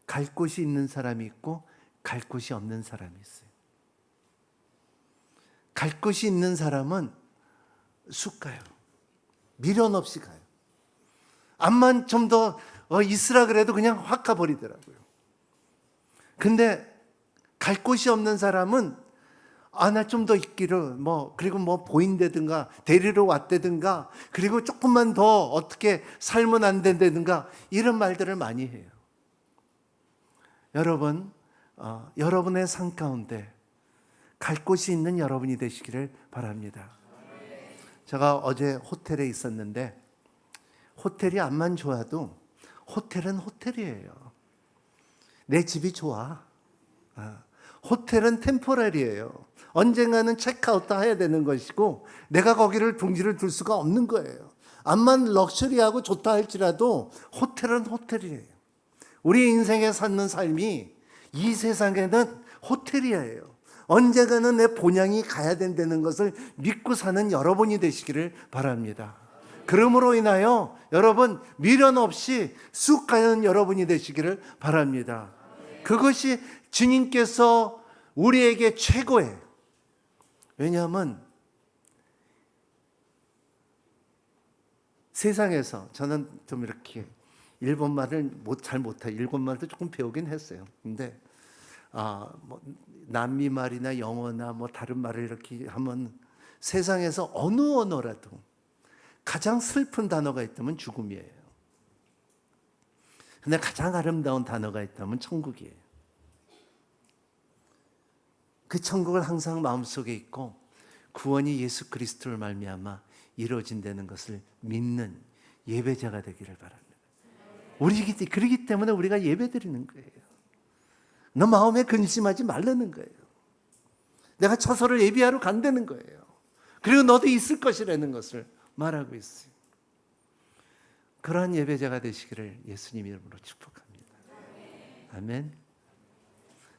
A: 갈 곳이 있는 사람이 있고 갈 곳이 없는 사람이 있어요. 갈 곳이 있는 사람은 쑥 가요. 미련 없이 가요. 암만 좀 더 있으라 그래도 그냥 확 가버리더라고요. 근데 갈 곳이 없는 사람은 나 좀 더 있기를, 그리고 보인다든가 데리러 왔다든가, 그리고 조금만 더 어떻게 살면 안 된다든가, 이런 말들을 많이 해요. 여러분, 여러분의 삶 가운데 갈 곳이 있는 여러분이 되시기를 바랍니다. 제가 어제 호텔에 있었는데, 호텔이 암만 좋아도 호텔은 호텔이에요. 내 집이 좋아. 호텔은 템포러리예요. 언젠가는 체크아웃 해야 되는 것이고, 내가 거기를 둥지를 둘 수가 없는 거예요. 암만 럭셔리하고 좋다 할지라도 호텔은 호텔이에요. 우리 인생에 사는 삶이 이 세상에는 호텔이에요. 언젠가는 내 본향이 가야 된다는 것을 믿고 사는 여러분이 되시기를 바랍니다. 그러므로 인하여 여러분 미련 없이 쑥 가는 여러분이 되시기를 바랍니다. 그것이 주님께서 우리에게 최고예요. 왜냐하면 세상에서, 저는 좀 이렇게 일본말을 잘 못해요. 일본말도 조금 배우긴 했어요. 근데 남미 말이나 영어나 다른 말을 이렇게 하면, 세상에서 어느 언어라도 가장 슬픈 단어가 있다면 죽음이에요. 근데 가장 아름다운 단어가 있다면 천국이에요. 그 천국을 항상 마음속에 있고 구원이 예수 그리스도를 말미암아 이루어진다는 것을 믿는 예배자가 되기를 바랍니다. 그러기 때문에 우리가 예배드리는 거예요. 너 마음에 근심하지 말라는 거예요. 내가 처소를 예비하러 간다는 거예요. 그리고 너도 있을 것이라는 것을 말하고 있어요. 그러한 예배자가 되시기를 예수님 이름으로 축복합니다. 아멘.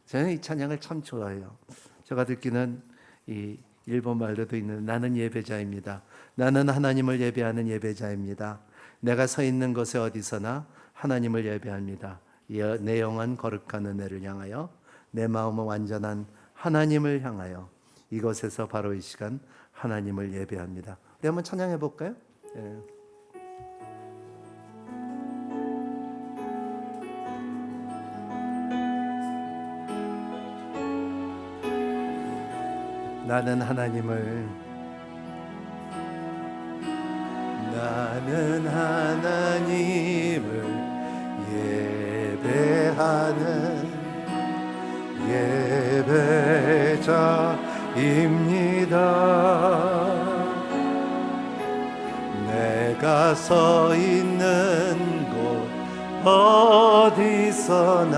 A: 저는 이 찬양을 참 좋아해요. 제가 듣기는 이 일본 말로도 있는, 나는 예배자입니다. 나는 하나님을 예배하는 예배자입니다. 내가 서 있는 곳에 어디서나 하나님을 예배합니다. 내 영은 거룩한 은혜를 향하여, 내 마음은 완전한 하나님을 향하여, 이곳에서 바로 이 시간 하나님을 예배합니다. 우리 한번 찬양해 볼까요? 네. 나는 하나님을 예배하는 예배자입니다. 내가 서 있는 곳 어디서나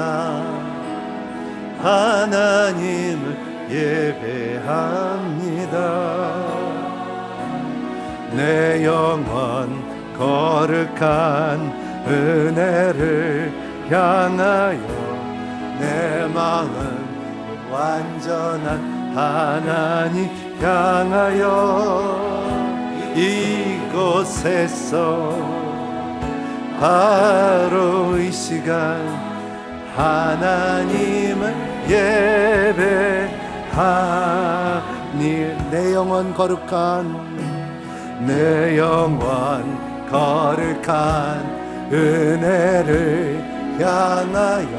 A: 하나님을 예배합니다. 내 영혼 거룩한 은혜를 향하여 내 마음 완전한 하나님 향하여 이곳에서 바로 이 시간 하나님을 예배하니 내 영혼 거룩한 내 영혼 거룩한 은혜를 향하여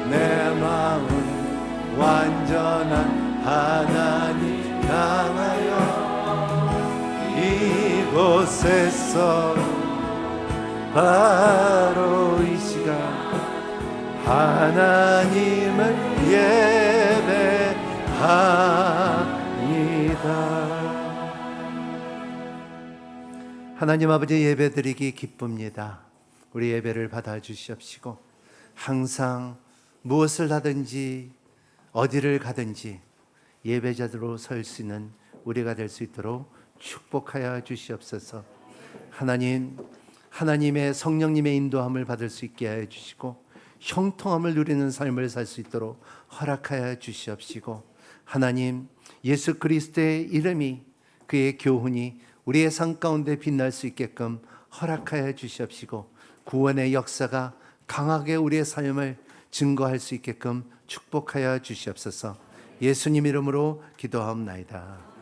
A: 내 마음 완전한 하나님 향하여 이곳에서 바로 이 시간 하나님을 예배합니다. 하나님 아버지 예배드리기 기쁩니다. 우리 예배를 받아주시옵시고 항상 무엇을 하든지 어디를 가든지 예배자들로 설 수 있는 우리가 될 수 있도록 축복하여 주시옵소서. 하나님의 성령님의 인도함을 받을 수 있게 하여 주시고 형통함을 누리는 삶을 살 수 있도록 허락하여 주시옵시고 하나님 예수 그리스도의 이름이 그의 교훈이 우리의 삶 가운데 빛날 수 있게끔 허락하여 주시옵시고 구원의 역사가 강하게 우리의 삶을 증거할 수 있게끔 축복하여 주시옵소서. 예수님 이름으로 기도하옵나이다.